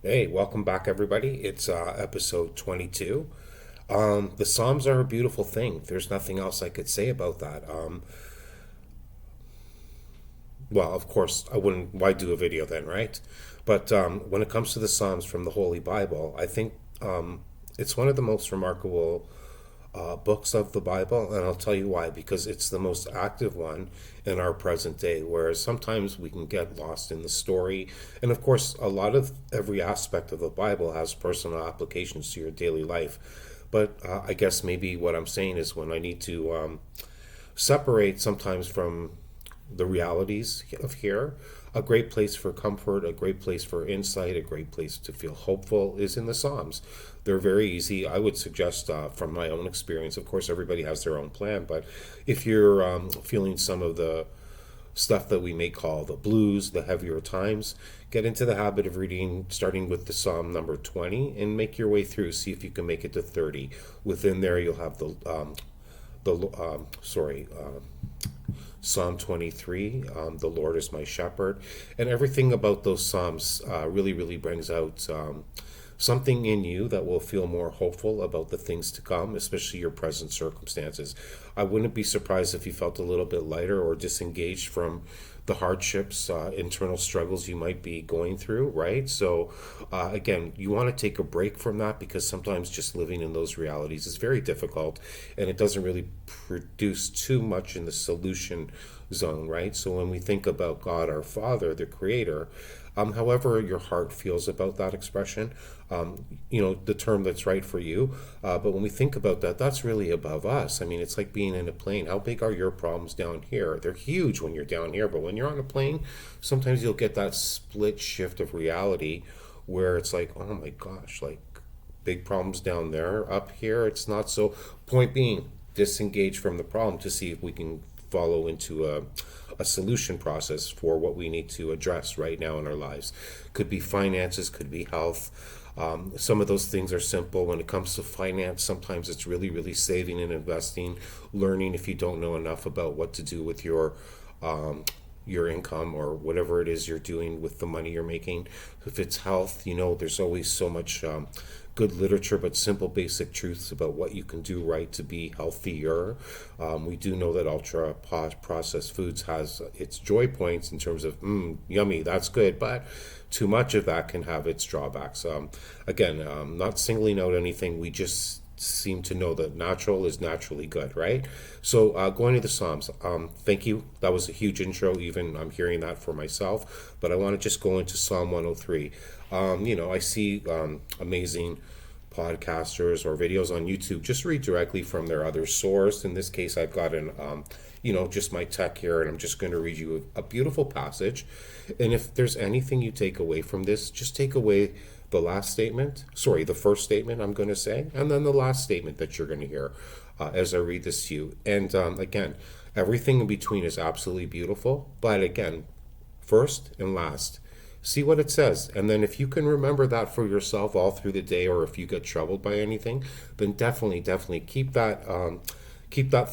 Hey, welcome back, everybody. It's episode 22. The Psalms are a beautiful thing. There's nothing else I could say about that. Well, of course, I wouldn't. Why do a video then, right? But when it comes to the Psalms from the Holy Bible, I think it's one of the most remarkable books of the Bible, and I'll tell you why. Because it's the most active one in our present day, whereas sometimes we can get lost in the story. And of course, a lot of every aspect of the Bible has personal applications to your daily life. But I guess maybe what I'm saying is when I need to separate sometimes from the realities of here. A great place for comfort, a great place for insight, a great place to feel hopeful is in the Psalms. They're very easy. I would suggest, from my own experience, of course, everybody has their own plan, but if you're feeling some of the stuff that we may call the blues, the heavier times, get into the habit of reading, starting with the Psalm number 20, and make your way through. See if you can make it to 30. Within there, you'll have Psalm 23, the Lord is my shepherd. And everything about those Psalms really brings out something in you that will feel more hopeful about the things to come, especially your present circumstances. I wouldn't be surprised if you felt a little bit lighter or disengaged from the hardships, internal struggles you might be going through, right? So, again, you want to take a break from that because sometimes just living in those realities is very difficult and it doesn't really produce too much in the solution zone, right? So, when we think about God our Father, the Creator, however your heart feels about that expression, the term that's right for you. But when we think about that, that's really above us. I mean, it's like being in a plane. How big are your problems down here? They're huge when you're down here, but when you're on a plane, sometimes you'll get that split shift of reality where it's like, oh my gosh, like big problems down there. Up here, it's not so. Point being, disengage from the problem to see if we can follow into a solution process for what we need to address right now in our lives. Could be finances, could be health. Some of those things are simple. When it comes to finance, sometimes it's really saving and investing, learning if you don't know enough about what to do with your income or whatever it is you're doing with the money you're making. If it's health, there's always so much good literature, but simple basic truths about what you can do right to be healthier. We do know that ultra processed foods has its joy points in terms of yummy, that's good, but too much of that can have its drawbacks. Again, not singling out anything. We just seem to know that natural is naturally good, right? So going to the Psalms, thank you. That was a huge intro. Even I'm hearing that for myself, but I want to just go into Psalm 103. I see amazing podcasters or videos on YouTube just read directly from their other source. In this case, I've got just my tech here, and I'm just going to read you a beautiful passage. And if there's anything you take away from this, just take away the first statement I'm going to say, and then the last statement that you're going to hear as I read this to you. And again, everything in between is absolutely beautiful. But again, first and last, see what it says. And then if you can remember that for yourself all through the day, or if you get troubled by anything, then definitely keep that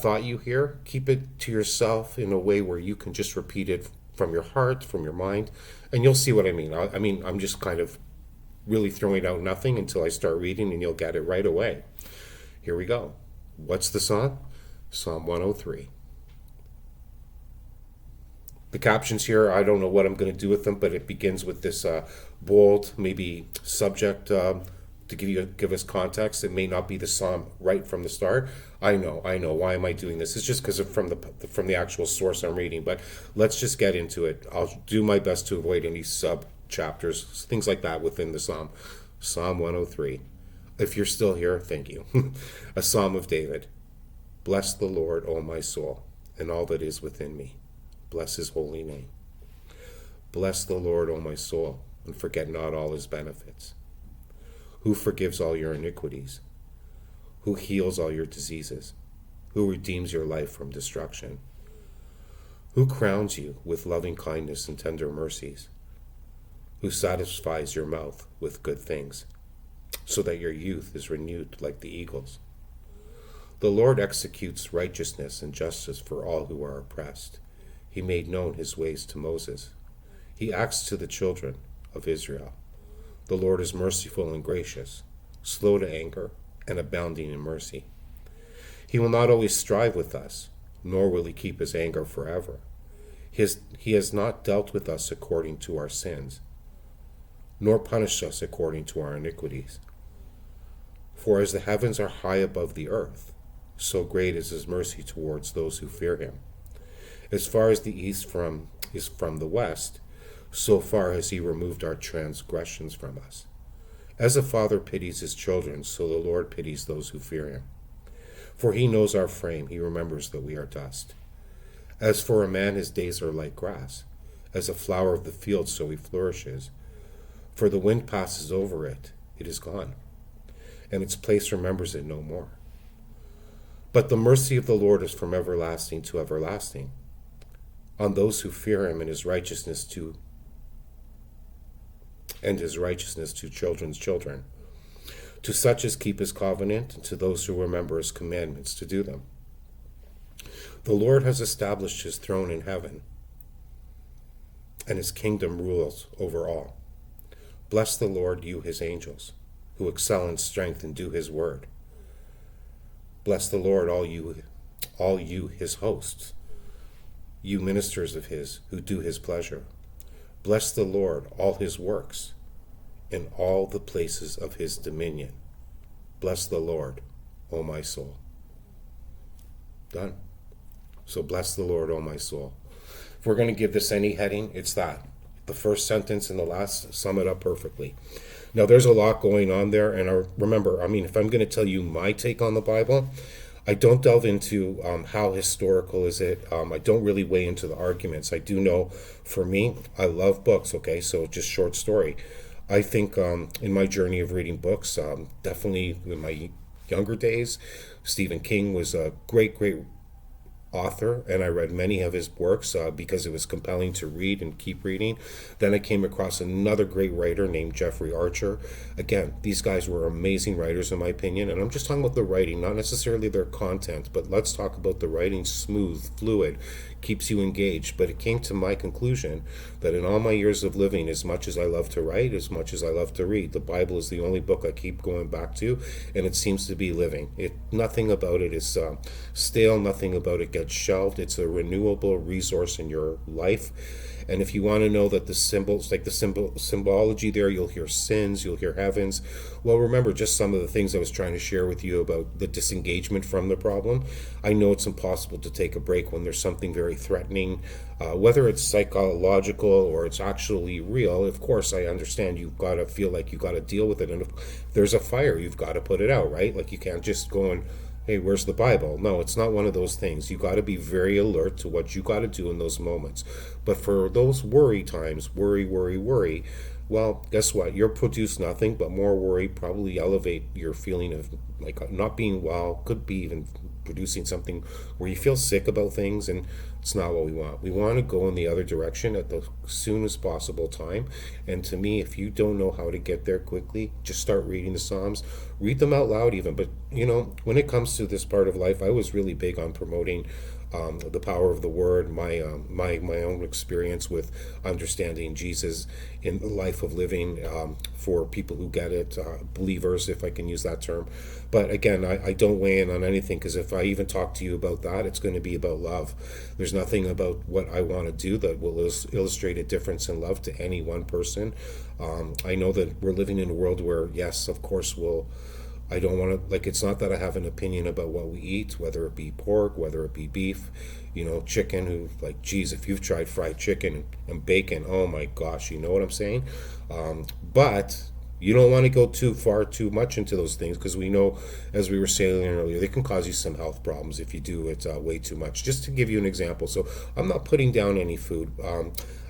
thought you hear, keep it to yourself in a way where you can just repeat it from your heart, from your mind, and you'll see what I mean. I'm just kind of really throwing out nothing until I start reading, and you'll get it right away. Here we go. What's the song? Psalm 103. The captions here, I don't know what I'm going to do with them, but it begins with this bold, maybe subject to give us context. It may not be the psalm right from the start. I know. Why am I doing this? It's just because of from the actual source I'm reading. But let's just get into it. I'll do my best to avoid any sub chapters, things like that within the psalm. Psalm 103. If you're still here, thank you. A psalm of David. Bless the Lord, O my soul, and all that is within me. Bless his holy name. Bless the Lord, O my soul, and forget not all his benefits. Who forgives all your iniquities? Who heals all your diseases? Who redeems your life from destruction? Who crowns you with loving kindness and tender mercies? Who satisfies your mouth with good things, so that your youth is renewed like the eagles? The Lord executes righteousness and justice for all who are oppressed. He made known his ways to Moses. He acts to the children of Israel. The Lord is merciful and gracious, slow to anger, and abounding in mercy. He will not always strive with us, nor will he keep his anger forever. He has not dealt with us according to our sins, nor punished us according to our iniquities. For as the heavens are high above the earth, so great is his mercy towards those who fear him. As far as the east is from the west, so far has he removed our transgressions from us. As a father pities his children, so the Lord pities those who fear him. For he knows our frame, he remembers that we are dust. As for a man, his days are like grass. As a flower of the field, so he flourishes. For the wind passes over it, it is gone, and its place remembers it no more. But the mercy of the Lord is from everlasting to everlasting, on those who fear him, and his righteousness to children's children, to such as keep his covenant, and to those who remember his commandments to do them. The Lord has established his throne in heaven, and his kingdom rules over all. Bless the Lord, you his angels, who excel in strength and do his word. Bless the Lord, all you his hosts, you ministers of his, who do his pleasure. Bless the Lord, all his works, in all the places of his dominion. Bless the Lord, O my soul. Done. So bless the Lord, O my soul. If we're going to give this any heading, it's that. The first sentence and the last sum it up perfectly. Now, there's a lot going on there, and remember, if I'm going to tell you my take on the Bible, I don't delve into how historical is it. I don't really weigh into the arguments. I do know, for me, I love books, okay? So just short story. I think in my journey of reading books, definitely in my younger days, Stephen King was a great author, and I read many of his works because it was compelling to read and keep reading. Then I came across another great writer named Jeffrey Archer. Again, these guys were amazing writers in my opinion, and I'm just talking about the writing, not necessarily their content, but let's talk about the writing. Smooth, fluid, keeps you engaged. But it came to my conclusion that in all my years of living, as much as I love to write, as much as I love to read, the Bible is the only book I keep going back to, and it seems to be living. Nothing about it is stale, nothing about it gets shelved. It's a renewable resource in your life. And if you want to know that the symbols, like the symbology there, you'll hear sins, you'll hear heavens. Well, remember just some of the things I was trying to share with you about the disengagement from the problem. I know it's impossible to take a break when there's something very threatening, whether it's psychological or it's actually real. Of course, I understand you've got to feel like you've got to deal with it. And if there's a fire, you've got to put it out, right? Like you can't just go and, hey, where's the Bible? No, it's not one of those things. You got to be very alert to what you got to do in those moments. But for those worry times, worry, well, guess what? You'll produce nothing but more worry, probably elevate your feeling of like not being well, could be even producing something where you feel sick about things, and it's not what we want. We want to go in the other direction at the soonest possible time. And to me, if you don't know how to get there quickly, just start reading the Psalms. Read them out loud even. But, when it comes to this part of life, I was really big on promoting the power of the word, my own experience with understanding Jesus in the life of living for people who get it, believers, if I can use that term. But again, I don't weigh in on anything, because if I even talk to you about that, it's going to be about love. There's nothing about what I want to do that will illustrate a difference in love to any one person. I know that we're living in a world where, yes, of course, I don't want to, it's not that I have an opinion about what we eat, whether it be pork, whether it be beef, chicken, geez, if you've tried fried chicken and bacon, oh my gosh, you know what I'm saying? But you don't want to go too much into those things, because we know, as we were saying earlier, they can cause you some health problems if you do it way too much. Just to give you an example, so I'm not putting down any food.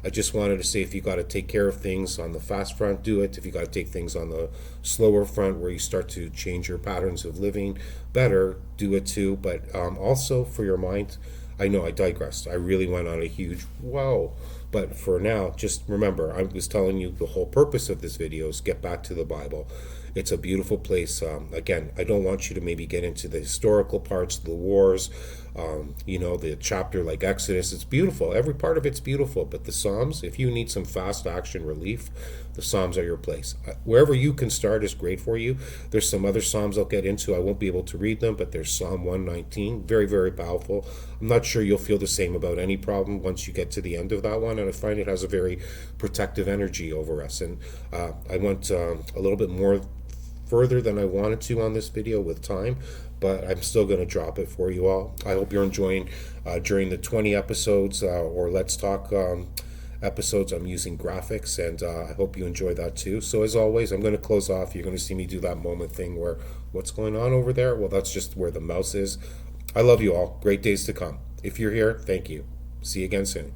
I just wanted to say, if you got to take care of things on the fast front, do it. If you got to take things on the slower front, where you start to change your patterns of living better, do it too. But also for your mind, I know I digressed. I really went on a huge wow. But for now, just remember, I was telling you the whole purpose of this video is get back to the Bible. It's a beautiful place. Again, I don't want you to maybe get into the historical parts, the wars, the chapter like Exodus. It's beautiful. Every part of it's beautiful. But the Psalms, if you need some fast action relief, the Psalms are your place. Wherever you can start is great for you. There's some other Psalms I'll get into. I won't be able to read them, but there's Psalm 119. Very, very powerful. I'm not sure you'll feel the same about any problem once you get to the end of that one. And I find it has a very protective energy over us. And I went a little bit more further than I wanted to on this video with time, but I'm still going to drop it for you all. I hope you're enjoying during the 20 episodes or Let's Talk episodes. I'm using graphics, and I hope you enjoy that too. So as always, I'm going to close off. You're going to see me do that moment thing where, what's going on over there? Well, that's just where the mouse is. I love you all. Great days to come. If you're here, thank you. See you again soon.